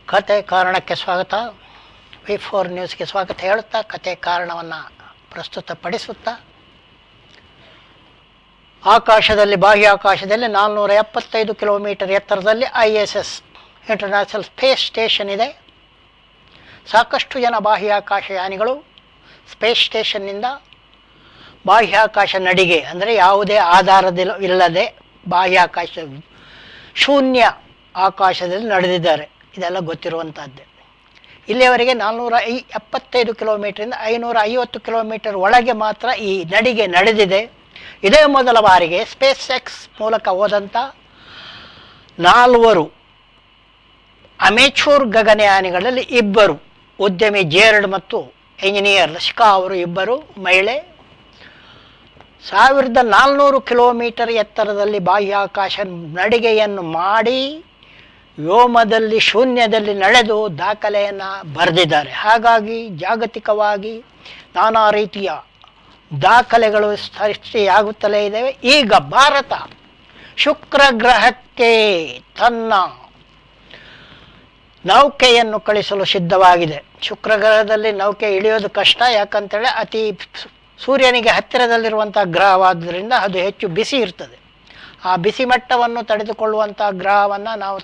ಕತೆ ಕಾರಣಕ್ಕೆ ಸ್ವಾಗತ. ವಿ4 ನ್ಯೂಸ್ಗೆ ಸ್ವಾಗತ ಹೇಳುತ್ತಾ ಕತೆ ಕಾರಣವನ್ನು ಪ್ರಸ್ತುತಪಡಿಸುತ್ತಾ, ಬಾಹ್ಯಾಕಾಶದಲ್ಲಿ 475 ಕಿಲೋಮೀಟರ್ ಎತ್ತರದಲ್ಲಿ ISS ಇಂಟರ್ನ್ಯಾಷನಲ್ ಸ್ಪೇಸ್ ಸ್ಟೇಷನ್ ಇದೆ. ಸಾಕಷ್ಟು ಜನ ಬಾಹ್ಯಾಕಾಶಯಾನಿಗಳು ಸ್ಪೇಸ್ ಸ್ಟೇಷನ್ನಿಂದ ಬಾಹ್ಯಾಕಾಶ ನಡಿಗೆ ಅಂದರೆ ಯಾವುದೇ ಆಧಾರವಿಲ್ಲದೆ ಶೂನ್ಯ ಆಕಾಶದಲ್ಲಿ ನಡೆದಿದ್ದಾರೆ. ಇದೆಲ್ಲ ಗೊತ್ತಿರುವಂಥದ್ದೇ. ಇಲ್ಲಿಯವರೆಗೆ 475 ಕಿಲೋಮೀಟರಿಂದ 550 ಕಿಲೋಮೀಟರ್ ಒಳಗೆ ಮಾತ್ರ ಈ ನಡಿಗೆ ನಡೆದಿದೆ. ಇದೇ ಮೊದಲ ಬಾರಿಗೆ ಸ್ಪೇಸ್ ಎಕ್ಸ್ ಮೂಲಕ ಹೋದಂಥ 4 ಅಮೇಚೂರ್ ಗಗನಯಾನಿಗಳಲ್ಲಿ 2 ಉದ್ಯಮಿ ಜೇರಡ್ ಮತ್ತು ಎಂಜಿನಿಯರ್ ಲಸಿಕಾ ಅವರು 2 ಮಹಿಳೆ 1400 ಕಿಲೋಮೀಟರ್ ಎತ್ತರದಲ್ಲಿ ಬಾಹ್ಯಾಕಾಶ ನಡಿಗೆಯನ್ನು ಮಾಡಿ ವ್ಯೋಮದಲ್ಲಿ ಶೂನ್ಯದಲ್ಲಿ ನಡೆದು ದಾಖಲೆಯನ್ನು ಬರೆದಿದ್ದಾರೆ. ಹಾಗಾಗಿ ಜಾಗತಿಕವಾಗಿ ನಾನಾ ರೀತಿಯ ದಾಖಲೆಗಳು ಸೃಷ್ಟಿಯಾಗುತ್ತಲೇ ಇದ್ದಾವೆ. ಈಗ ಭಾರತ ಶುಕ್ರ ಗ್ರಹಕ್ಕೆ ತನ್ನ ನೌಕೆಯನ್ನು ಕಳಿಸಲು ಸಿದ್ಧವಾಗಿದೆ. ಶುಕ್ರ ಗ್ರಹದಲ್ಲಿ ನೌಕೆ ಇಳಿಯೋದು ಕಷ್ಟ, ಯಾಕಂತೇಳಿ ಅತಿ ಸೂರ್ಯನಿಗೆ ಹತ್ತಿರದಲ್ಲಿರುವಂಥ ಗ್ರಹವಾದ್ದರಿಂದ ಅದು ಹೆಚ್ಚು ಬಿಸಿ ಇರ್ತದೆ. ಆ ಬಿಸಿ ಮಟ್ಟವನ್ನು ತಡೆದುಕೊಳ್ಳುವಂಥ ಗ್ರಹವನ್ನು ನಾವು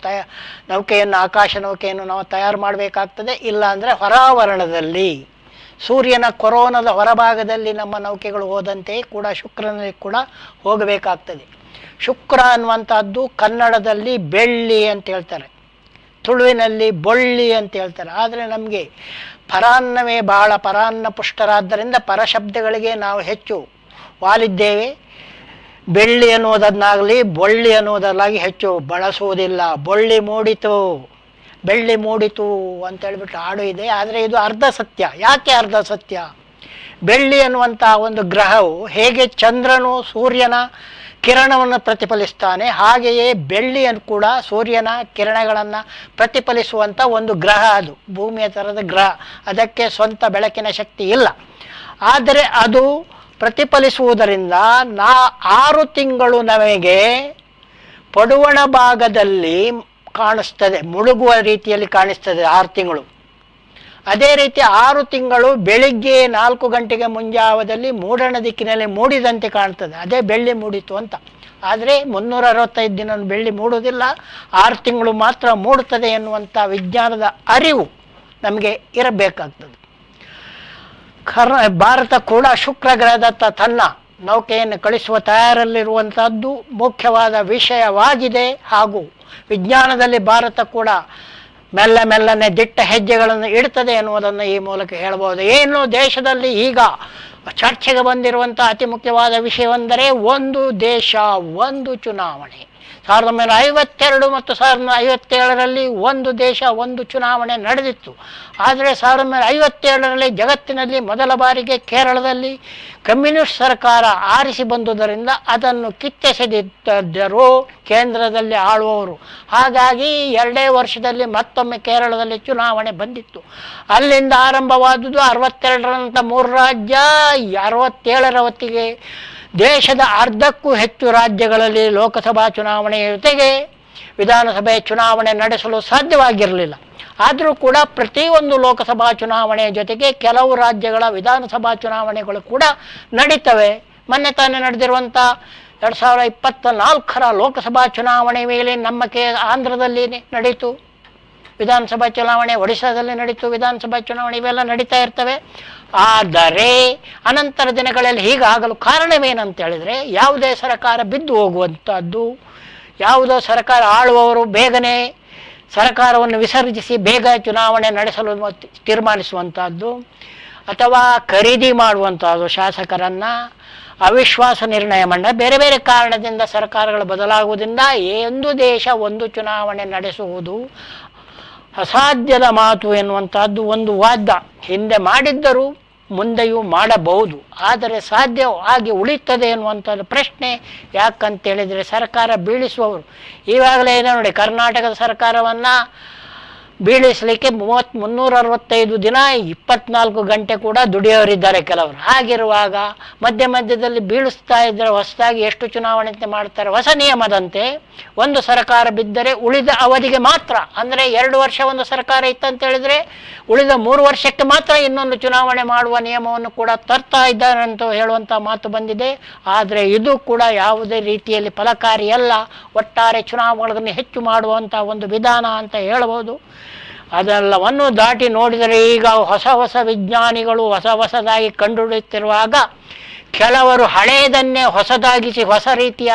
ಆಕಾಶ ನೌಕೆಯನ್ನು ನಾವು ತಯಾರು ಮಾಡಬೇಕಾಗ್ತದೆ. ಇಲ್ಲಾಂದರೆ ಹೊರಾವರಣದಲ್ಲಿ ಸೂರ್ಯನ ಕೊರೋನದ ಹೊರಭಾಗದಲ್ಲಿ ನಮ್ಮ ನೌಕೆಗಳು ಹೋದಂತೆಯೇ ಕೂಡ ಶುಕ್ರನಲ್ಲಿ ಕೂಡ ಹೋಗಬೇಕಾಗ್ತದೆ. ಶುಕ್ರ ಅನ್ನುವಂಥದ್ದು ಕನ್ನಡದಲ್ಲಿ ಬೆಳ್ಳಿ ಅಂತ ಹೇಳ್ತಾರೆ, ತುಳುವಿನಲ್ಲಿ ಬೊಳ್ಳಿ ಅಂತ ಹೇಳ್ತಾರೆ. ಆದರೆ ನಮಗೆ ಪರಾನ್ನವೇ ಬಹಳ ಪರಾನ್ನ ಪುಷ್ಟರಾದ್ದರಿಂದ ಪರಶಬ್ದಗಳಿಗೆ ನಾವು ಹೆಚ್ಚು ವಾಲಿದ್ದೇವೆ. ಬೆಳ್ಳಿ ಅನ್ನೋದನ್ನಾಗಲಿ ಬೊಳ್ಳಿ ಅನ್ನೋದಲ್ಲಾಗಿ ಹೆಚ್ಚು ಬಳಸುವುದಿಲ್ಲ. ಬೊಳ್ಳಿ ಮೂಡಿತು, ಬೆಳ್ಳಿ ಮೂಡಿತು ಅಂತೇಳ್ಬಿಟ್ಟು ಹಾಡು ಇದೆ. ಆದರೆ ಇದು ಅರ್ಧ ಸತ್ಯ. ಯಾಕೆ ಅರ್ಧ ಸತ್ಯ? ಬೆಳ್ಳಿ ಅನ್ನುವಂಥ ಒಂದು ಗ್ರಹವು ಹೇಗೆ ಚಂದ್ರನು ಸೂರ್ಯನ ಕಿರಣವನ್ನು ಪ್ರತಿಫಲಿಸ್ತಾನೆ, ಹಾಗೆಯೇ ಬೆಳ್ಳಿಯನ್ನು ಕೂಡ ಸೂರ್ಯನ ಕಿರಣಗಳನ್ನು ಪ್ರತಿಫಲಿಸುವಂಥ ಒಂದು ಗ್ರಹ. ಅದು ಭೂಮಿಯ ಥರದ ಗ್ರಹ, ಅದಕ್ಕೆ ಸ್ವಂತ ಬೆಳಕಿನ ಶಕ್ತಿ ಇಲ್ಲ. ಆದರೆ ಅದು ಪ್ರತಿಫಲಿಸುವುದರಿಂದ 6 ತಿಂಗಳು ನಮಗೆ ಪಡುವಣ ಭಾಗದಲ್ಲಿ ಕಾಣಿಸ್ತದೆ, ಮುಳುಗುವ ರೀತಿಯಲ್ಲಿ ಕಾಣಿಸ್ತದೆ 6 ತಿಂಗಳು. ಅದೇ ರೀತಿ 6 ತಿಂಗಳು ಬೆಳಿಗ್ಗೆ 4 ಗಂಟೆಗೆ ಮುಂಜಾವದಲ್ಲಿ ಮೂಡಣ ದಿಕ್ಕಿನಲ್ಲಿ ಮೂಡಿದಂತೆ ಕಾಣ್ತದೆ. ಅದೇ ಬೆಳ್ಳಿ ಮೂಡಿತು ಅಂತ. ಆದರೆ 365 ದಿನ ಬೆಳ್ಳಿ ಮೂಡುವುದಿಲ್ಲ, 6 ತಿಂಗಳು ಮಾತ್ರ ಮೂಡುತ್ತದೆ ಎನ್ನುವಂಥ ವಿಜ್ಞಾನದ ಅರಿವು ನಮಗೆ ಇರಬೇಕಾಗ್ತದೆ. ಭಾರತ ಕೂಡ ಶುಕ್ರ ಗ್ರಹದತ್ತ ತನ್ನ ನೌಕೆಯನ್ನು ಕಳಿಸುವ ತಯಾರಲ್ಲಿರುವಂಥದ್ದು ಮುಖ್ಯವಾದ ವಿಷಯವಾಗಿದೆ. ಹಾಗೂ ವಿಜ್ಞಾನದಲ್ಲಿ ಭಾರತ ಕೂಡ ಮೆಲ್ಲನೆ ದಿಟ್ಟ ಹೆಜ್ಜೆಗಳನ್ನು ಇಡ್ತದೆ ಎನ್ನುವುದನ್ನು ಈ ಮೂಲಕ ಹೇಳಬಹುದು. ಏನು ದೇಶದಲ್ಲಿ ಈಗ ಚರ್ಚೆಗೆ ಬಂದಿರುವಂಥ ಅತಿ ಮುಖ್ಯವಾದ ವಿಷಯವೆಂದರೆ ಒಂದು ದೇಶ ಒಂದು ಚುನಾವಣೆ. 1952 ಮತ್ತು 1957ರಲ್ಲಿ ಒಂದು ದೇಶ ಒಂದು ಚುನಾವಣೆ ನಡೆದಿತ್ತು. ಆದರೆ 1957ರಲ್ಲಿ ಜಗತ್ತಿನಲ್ಲಿ ಮೊದಲ ಬಾರಿಗೆ ಕೇರಳದಲ್ಲಿ ಕಮ್ಯುನಿಸ್ಟ್ ಸರ್ಕಾರ ಆರಿಸಿ ಬಂದುದರಿಂದ ಅದನ್ನು ಕಿತ್ತೆಸೆದಿದ್ದರು ಕೇಂದ್ರದಲ್ಲಿ ಆಳುವವರು. ಹಾಗಾಗಿ 2 ವರ್ಷದಲ್ಲಿ ಮತ್ತೊಮ್ಮೆ ಕೇರಳದಲ್ಲಿ ಚುನಾವಣೆ ಬಂದಿತ್ತು. ಅಲ್ಲಿಂದ ಆರಂಭವಾದುದು 62ರ ನಂತರ 3 ರಾಜ್ಯ, 67ರ ಹೊತ್ತಿಗೆ ದೇಶದ ಅರ್ಧಕ್ಕೂ ಹೆಚ್ಚು ರಾಜ್ಯಗಳಲ್ಲಿ ಲೋಕಸಭಾ ಚುನಾವಣೆಯ ಜೊತೆಗೆ ವಿಧಾನಸಭೆ ಚುನಾವಣೆ ನಡೆಸಲು ಸಾಧ್ಯವಾಗಿರಲಿಲ್ಲ. ಆದರೂ ಕೂಡ ಪ್ರತಿಯೊಂದು ಲೋಕಸಭಾ ಚುನಾವಣೆಯ ಜೊತೆಗೆ ಕೆಲವು ರಾಜ್ಯಗಳ ವಿಧಾನಸಭಾ ಚುನಾವಣೆಗಳು ಕೂಡ ನಡೀತವೆ. ಮೊನ್ನೆ ತಾನೇ ನಡೆದಿರುವಂಥ 2024ರ ಲೋಕಸಭಾ ಚುನಾವಣೆ ಮೇಲೆ ನಮ್ಮ ಆಂಧ್ರದಲ್ಲಿ ನಡೀತು ವಿಧಾನಸಭಾ ಚುನಾವಣೆ, ಒಡಿಶಾದಲ್ಲಿ ನಡೀತು ವಿಧಾನಸಭಾ ಚುನಾವಣೆ, ಇವೆಲ್ಲ ನಡೀತಾ ಇರ್ತವೆ. ಆದರೆ ಅನಂತರ ದಿನಗಳಲ್ಲಿ ಹೀಗಾಗಲು ಕಾರಣವೇನಂತ ಹೇಳಿದರೆ, ಯಾವುದೇ ಸರ್ಕಾರ ಬಿದ್ದು ಹೋಗುವಂಥದ್ದು, ಯಾವುದೋ ಸರ್ಕಾರ ಆಳುವವರು ಬೇಗನೆ ಸರ್ಕಾರವನ್ನು ವಿಸರ್ಜಿಸಿ ಬೇಗ ಚುನಾವಣೆ ನಡೆಸಲು ತೀರ್ಮಾನಿಸುವಂಥದ್ದು, ಅಥವಾ ಖರೀದಿ ಮಾಡುವಂಥದ್ದು ಶಾಸಕರನ್ನು, ಅವಿಶ್ವಾಸ ನಿರ್ಣಯ ಬೇರೆ ಬೇರೆ ಕಾರಣದಿಂದ ಸರ್ಕಾರಗಳು ಬದಲಾಗುವುದರಿಂದ ಒಂದು ದೇಶ ಒಂದು ಚುನಾವಣೆ ನಡೆಸುವುದು ಅಸಾಧ್ಯದ ಮಾತು ಎನ್ನುವಂಥದ್ದು ಒಂದು ವಾದ. ಹಿಂದೆ ಮಾಡಿದ್ದರೂ ಮುಂದೆಯೂ ಮಾಡಬಹುದು, ಆದರೆ ಸಾಧ್ಯವಾಗಿ ಉಳಿತದೆ ಎನ್ನುವಂಥದ್ದು ಪ್ರಶ್ನೆ. ಯಾಕಂತೇಳಿದರೆ ಸರ್ಕಾರ ಬೀಳಿಸುವವರು ಈವಾಗಲೇ ಇದೆ ನೋಡಿ. ಕರ್ನಾಟಕದ ಸರ್ಕಾರವನ್ನು ಬೀಳಿಸಲಿಕ್ಕೆ 365 ದಿನ 24 ಗಂಟೆ ಕೂಡ ದುಡಿಯೋರಿದ್ದಾರೆ ಕೆಲವರು. ಹಾಗಿರುವಾಗ ಮಧ್ಯ ಮಧ್ಯದಲ್ಲಿ ಬೀಳಿಸ್ತಾ ಇದ್ದರೆ ಹೊಸದಾಗಿ ಎಷ್ಟು ಚುನಾವಣೆ ಮಾಡ್ತಾರೆ? ಹೊಸ ನಿಯಮದಂತೆ ಒಂದು ಸರ್ಕಾರ ಬಿದ್ದರೆ ಉಳಿದ ಅವಧಿಗೆ ಮಾತ್ರ, ಅಂದರೆ 2 ವರ್ಷ ಒಂದು ಸರ್ಕಾರ ಇತ್ತಂತ ಹೇಳಿದರೆ ಉಳಿದ 3 ವರ್ಷಕ್ಕೆ ಮಾತ್ರ ಇನ್ನೊಂದು ಚುನಾವಣೆ ಮಾಡುವ ನಿಯಮವನ್ನು ಕೂಡ ತರ್ತಾ ಇದ್ದಾರೆ ಅಂತ ಹೇಳುವಂಥ ಮಾತು ಬಂದಿದೆ. ಆದರೆ ಇದು ಕೂಡ ಯಾವುದೇ ರೀತಿಯಲ್ಲಿ ಫಲಕಾರಿಯಲ್ಲ. ಒಟ್ಟಾರೆ ಚುನಾವಣೆಗಳನ್ನು ಹೆಚ್ಚು ಮಾಡುವಂಥ ಒಂದು ವಿಧಾನ ಅಂತ ಹೇಳಬಹುದು. ಅದೆಲ್ಲವನ್ನು ದಾಟಿ ನೋಡಿದರೆ ಈಗ ಹೊಸ ವಿಜ್ಞಾನಿಗಳು ಹೊಸದಾಗಿ ಕಂಡುಹಿಡಿಯುತ್ತಿರುವಾಗ ಕೆಲವರು ಹಳೆಯದನ್ನೇ ಹೊಸದಾಗಿಸಿ ಹೊಸ ರೀತಿಯ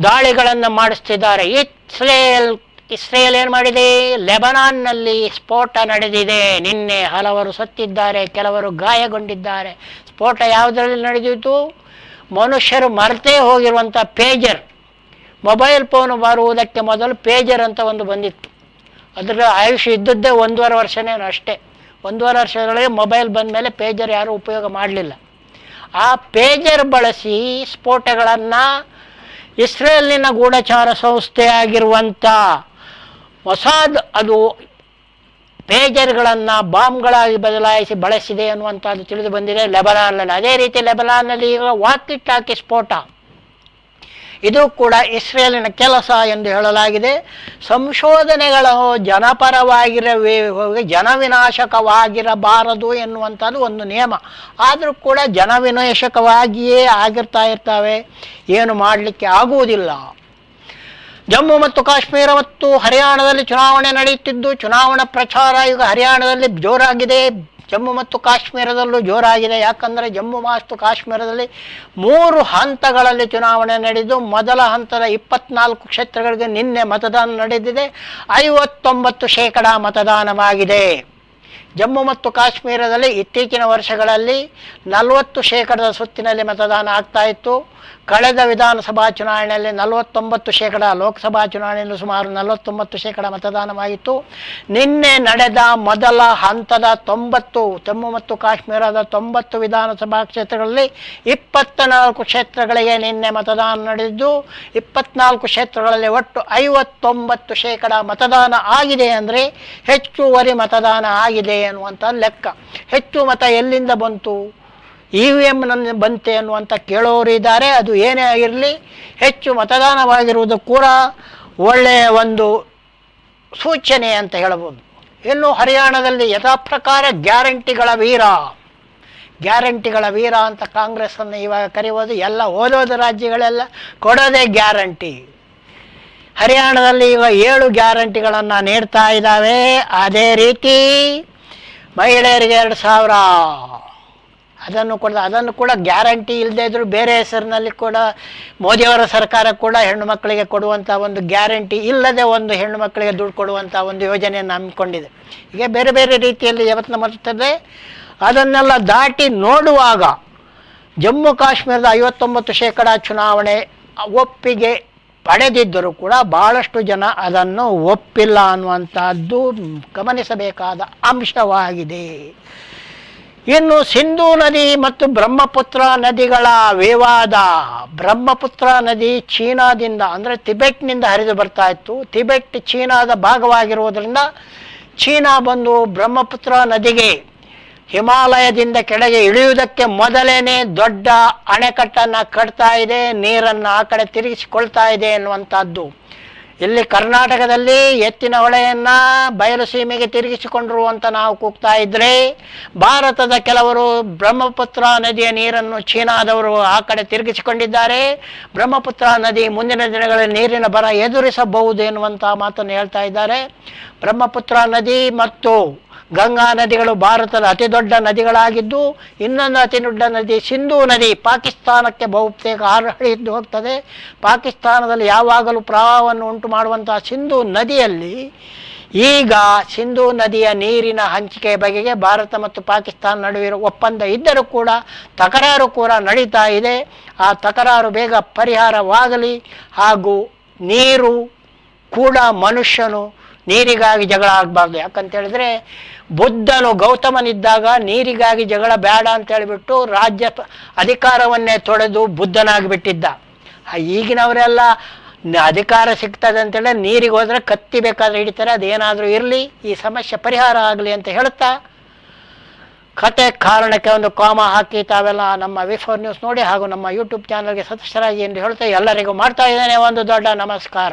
ದಾಳಿಗಳನ್ನು ಮಾಡಿಸ್ತಿದ್ದಾರೆ. ಇಸ್ರೇಲ್ ಏನು ಮಾಡಿದೆ? ಲೆಬನಾನ್ನಲ್ಲಿ ಸ್ಫೋಟ ನಡೆದಿದೆ. ನಿನ್ನೆ ಹಲವರು ಸತ್ತಿದ್ದಾರೆ, ಕೆಲವರು ಗಾಯಗೊಂಡಿದ್ದಾರೆ. ಸ್ಫೋಟ ಯಾವುದರಲ್ಲಿ ನಡೆದಿತ್ತು? ಮನುಷ್ಯರು ಮರೆತೇ ಹೋಗಿರುವಂಥ ಪೇಜರ್, ಮೊಬೈಲ್ ಫೋನು ಬರುವುದಕ್ಕೆ ಮೊದಲು ಪೇಜರ್ ಅಂತ ಒಂದು ಬಂದಿತ್ತು. ಅದರ ಆಯುಷ್ಯ ಇದ್ದದ್ದೇ 1.5 ವರ್ಷನೇನು ಅಷ್ಟೇ. 1.5 ವರ್ಷದೊಳಗೆ ಮೊಬೈಲ್ ಬಂದ ಮೇಲೆ ಪೇಜರ್ ಯಾರೂ ಉಪಯೋಗ ಮಾಡಲಿಲ್ಲ. ಆ ಪೇಜರ್ ಬಳಸಿ ಸ್ಫೋಟಗಳನ್ನು ಇಸ್ರೇಲಿನ ಗೂಢಚಾರ ಸಂಸ್ಥೆ ಆಗಿರುವಂಥ ಮೊಸಾದ್ ಅದು ಪೇಜರ್ಗಳನ್ನು ಬಾಂಬ್ಗಳಾಗಿ ಬದಲಾಯಿಸಿ ಬಳಸಿದೆ ಅನ್ನುವಂಥದ್ದು ತಿಳಿದು ಬಂದಿದೆ ಲೆಬನಾನ್ನಲ್ಲಿ. ಅದೇ ರೀತಿ ಲೆಬನಾನ್ನಲ್ಲಿ ಈಗ ವಾಕಿ ಟಾಕಿ ಸ್ಫೋಟ, ಇದು ಕೂಡ ಇಸ್ರೇಲಿನ ಕೆಲಸ ಎಂದು ಹೇಳಲಾಗಿದೆ. ಸಂಶೋಧನೆಗಳು ಜನವಿನಾಶಕವಾಗಿರಬಾರದು ಎನ್ನುವಂಥದ್ದು ಒಂದು ನಿಯಮ. ಆದರೂ ಕೂಡ ಜನವಿನಾಶಕವಾಗಿಯೇ ಆಗಿರ್ತಾ ಇರ್ತವೆ, ಏನು ಮಾಡಲಿಕ್ಕೆ ಆಗುವುದಿಲ್ಲ. ಜಮ್ಮು ಮತ್ತು ಕಾಶ್ಮೀರ ಮತ್ತು ಹರಿಯಾಣದಲ್ಲಿ ಚುನಾವಣೆ ನಡೆಯುತ್ತಿದ್ದು ಚುನಾವಣಾ ಪ್ರಚಾರ ಈಗ ಹರಿಯಾಣದಲ್ಲಿ ಜೋರಾಗಿದೆ, ಜಮ್ಮು ಮತ್ತು ಕಾಶ್ಮೀರದಲ್ಲೂ ಜೋರಾಗಿದೆ. ಯಾಕಂದರೆ ಜಮ್ಮು ಮತ್ತು ಕಾಶ್ಮೀರದಲ್ಲಿ 3 ಹಂತಗಳಲ್ಲಿ ಚುನಾವಣೆ ನಡೆದು ಮೊದಲ ಹಂತದ 24 ಕ್ಷೇತ್ರಗಳಿಗೆ ನಿನ್ನೆ ಮತದಾನ ನಡೆದಿದೆ. 59% ಮತದಾನವಾಗಿದೆ. ಜಮ್ಮು ಮತ್ತು ಕಾಶ್ಮೀರದಲ್ಲಿ ಇತ್ತೀಚಿನ ವರ್ಷಗಳಲ್ಲಿ 40% ಸುತ್ತಿನಲ್ಲಿ ಮತದಾನ ಆಗ್ತಾ ಇತ್ತು. ಕಳೆದ ವಿಧಾನಸಭಾ ಚುನಾವಣೆಯಲ್ಲಿ 49%, ಲೋಕಸಭಾ ಚುನಾವಣೆಯಲ್ಲಿ ಸುಮಾರು 49% ಮತದಾನವಾಗಿತ್ತು. ನಿನ್ನೆ ನಡೆದ ಮೊದಲ ಹಂತದ 90 ಜಮ್ಮು ಮತ್ತು ಕಾಶ್ಮೀರದ 90 ವಿಧಾನಸಭಾ ಕ್ಷೇತ್ರಗಳಲ್ಲಿ 24 ಕ್ಷೇತ್ರಗಳಿಗೆ ನಿನ್ನೆ ಮತದಾನ ನಡೆದಿದ್ದು 24 ಕ್ಷೇತ್ರಗಳಲ್ಲಿ ಒಟ್ಟು 59% ಮತದಾನ ಆಗಿದೆ. ಅಂದರೆ ಹೆಚ್ಚುವರಿ ಮತದಾನ ಆಗಿದೆ ಅನ್ನುವಂಥ ಲೆಕ್ಕ. ಹೆಚ್ಚು ಮತ ಎಲ್ಲಿಂದ ಬಂತು? EVM ಬಂತೆ ಅನ್ನುವಂಥ ಕೇಳೋರಿದ್ದಾರೆ. ಅದು ಏನೇ ಆಗಿರಲಿ, ಹೆಚ್ಚು ಮತದಾನವಾಗಿರುವುದು ಕೂಡ ಒಳ್ಳೆಯ ಒಂದು ಸೂಚನೆ ಅಂತ ಹೇಳಬಹುದು. ಇನ್ನು ಹರಿಯಾಣದಲ್ಲಿ ಯಥಾಪ್ರಕಾರ ಗ್ಯಾರಂಟಿಗಳ ವೀರ ಅಂತ ಕಾಂಗ್ರೆಸ್ಸನ್ನು ಇವಾಗ ಕರೆಯುವುದು. ಎಲ್ಲ ಓದೋದು ರಾಜ್ಯಗಳೆಲ್ಲ ಕೊಡೋದೇ ಗ್ಯಾರಂಟಿ. ಹರಿಯಾಣದಲ್ಲಿ ಈಗ 7 ಗ್ಯಾರಂಟಿಗಳನ್ನು ನೀಡ್ತಾ ಇದ್ದಾವೆ. ಅದೇ ರೀತಿ ಮಹಿಳೆಯರಿಗೆ 2,000 ಅದನ್ನು ಕೂಡ ಗ್ಯಾರಂಟಿ ಇಲ್ಲದೇ ಇದ್ದರೂ ಬೇರೆ ಹೆಸರಿನಲ್ಲಿ ಕೂಡ ಮೋದಿಯವರ ಸರ್ಕಾರ ಕೂಡ ಹೆಣ್ಣು ಮಕ್ಕಳಿಗೆ ಕೊಡುವಂಥ ಒಂದು ಗ್ಯಾರಂಟಿ ಇಲ್ಲದೆ ಒಂದು ಹೆಣ್ಣು ಮಕ್ಕಳಿಗೆ ದುಡ್ಡು ಕೊಡುವಂಥ ಒಂದು ಯೋಜನೆಯನ್ನು ಹಮ್ಮಿಕೊಂಡಿದೆ. ಹೀಗೆ ಬೇರೆ ಬೇರೆ ರೀತಿಯಲ್ಲಿ ಯತ್ನ ಮಾಡುತ್ತದೆ. ಅದನ್ನೆಲ್ಲ ದಾಟಿ ನೋಡುವಾಗ ಜಮ್ಮು ಕಾಶ್ಮೀರದ 59% ಚುನಾವಣೆ ಒಪ್ಪಿಗೆ ಪಡೆದಿದ್ದರೂ ಕೂಡ ಭಾಳಷ್ಟು ಜನ ಅದನ್ನು ಒಪ್ಪಿಲ್ಲ ಅನ್ನುವಂಥದ್ದು ಗಮನಿಸಬೇಕಾದ ಅಂಶವಾಗಿದೆ. ಇನ್ನು ಸಿಂಧೂ ನದಿ ಮತ್ತು ಬ್ರಹ್ಮಪುತ್ರ ನದಿಗಳ ವಿವಾದ. ಬ್ರಹ್ಮಪುತ್ರ ನದಿ ಚೀನಾದಿಂದ ಅಂದರೆ ತಿಬೆಟ್ನಿಂದ ಹರಿದು ಬರ್ತಾ ಇತ್ತು. ತಿಬೆಟ್ ಚೀನಾದ ಭಾಗವಾಗಿರುವುದರಿಂದ ಚೀನಾ ಬಂದು ಬ್ರಹ್ಮಪುತ್ರ ನದಿಗೆ ಹಿಮಾಲಯದಿಂದ ಕೆಳಗೆ ಇಳಿಯುವುದಕ್ಕೆ ಮೊದಲೇನೆ ದೊಡ್ಡ ಅಣೆಕಟ್ಟನ್ನು ಕಟ್ತಾ ಇದೆ, ನೀರನ್ನು ಆ ಕಡೆ ತಿರುಗಿಸಿಕೊಳ್ತಾ ಇದೆ ಎನ್ನುವಂಥದ್ದು. ಇಲ್ಲಿ ಕರ್ನಾಟಕದಲ್ಲಿ ಎತ್ತಿನ ಹೊಳೆಯನ್ನು ಬಯಲು ಸೀಮೆಗೆ ತಿರುಗಿಸಿಕೊಂಡಿರುವಂಥ ನಾವು ಕೂಗ್ತಾ ಇದ್ದರೆ, ಭಾರತದ ಕೆಲವರು ಬ್ರಹ್ಮಪುತ್ರ ನದಿಯ ನೀರನ್ನು ಚೀನಾದವರು ಆ ಕಡೆ ತಿರುಗಿಸಿಕೊಂಡಿದ್ದಾರೆ. ಬ್ರಹ್ಮಪುತ್ರ ನದಿ ಮುಂದಿನ ದಿನಗಳಲ್ಲಿ ನೀರಿನ ಬರ ಎದುರಿಸಬಹುದು ಎನ್ನುವಂಥ ಮಾತನ್ನು ಹೇಳ್ತಾ ಇದ್ದಾರೆ. ಬ್ರಹ್ಮಪುತ್ರ ನದಿ ಮತ್ತು ಗಂಗಾ ನದಿಗಳು ಭಾರತದ ಅತಿ ದೊಡ್ಡ ನದಿಗಳಾಗಿದ್ದು, ಇನ್ನೊಂದು ಅತಿ ದೊಡ್ಡ ನದಿ ಸಿಂಧೂ ನದಿ ಪಾಕಿಸ್ತಾನಕ್ಕೆ ಬಹುತೇಕ ಹರಿದು ಹೋಗ್ತದೆ. ಪಾಕಿಸ್ತಾನದಲ್ಲಿ ಯಾವಾಗಲೂ ಪ್ರವಾಹವನ್ನು ಉಂಟು ಮಾಡುವಂತಹ ಸಿಂಧೂ ನದಿಯಲ್ಲಿ ಈಗ ಸಿಂಧೂ ನದಿಯ ನೀರಿನ ಹಂಚಿಕೆ ಬಗೆಗೆ ಭಾರತ ಮತ್ತು ಪಾಕಿಸ್ತಾನ ನಡುವೆ ಒಪ್ಪಂದ ಇದ್ದರೂ ಕೂಡ ತಕರಾರು ಕೂಡ ನಡೀತಾ ಇದೆ. ಆ ತಕರಾರು ಬೇಗ ಪರಿಹಾರವಾಗಲಿ. ಹಾಗೂ ನೀರು ಕೂಡ ಮನುಷ್ಯನು ನೀರಿಗಾಗಿ ಜಗಳ ಆಗಬಾರ್ದು. ಯಾಕಂತೇಳಿದರೆ ಬುದ್ಧನು ಗೌತಮನಿದ್ದಾಗ ನೀರಿಗಾಗಿ ಜಗಳ ಬೇಡ ಅಂತ ಹೇಳಿಬಿಟ್ಟು ರಾಜ್ಯ ಅಧಿಕಾರವನ್ನೇ ತೊಡೆದು ಬುದ್ಧನಾಗಿ ಬಿಟ್ಟಿದ್ದ. ಈಗಿನವರೆಲ್ಲ ಅಧಿಕಾರ ಸಿಗ್ತದೆ ಅಂತೇಳಿ ನೀರಿಗೆ ಹೋದರೆ ಕತ್ತಿ ಬೇಕಾದ್ರೆ ಹಿಡಿತಾರೆ, ಅದೇನಾದರೂ ಇರಲಿ, ಈ ಸಮಸ್ಯೆ ಪರಿಹಾರ ಆಗಲಿ ಅಂತ ಹೇಳ್ತಾ ಕತೆ ಕಾರಣಕ್ಕೆ ಒಂದು ಕಾಮ ಹಾಕಿ ತಾವೆಲ್ಲ ನಮ್ಮ ವಿ4 ನ್ಯೂಸ್ ನೋಡಿ ಹಾಗೂ ನಮ್ಮ ಯೂಟ್ಯೂಬ್ ಚಾನಲ್ಗೆ ಸದಸ್ಯರಾಗಿ ಎಂದು ಹೇಳ್ತಾ ಎಲ್ಲರಿಗೂ ಮಾಡ್ತಾ ಇದ್ದೇನೆ ಒಂದು ದೊಡ್ಡ ನಮಸ್ಕಾರ.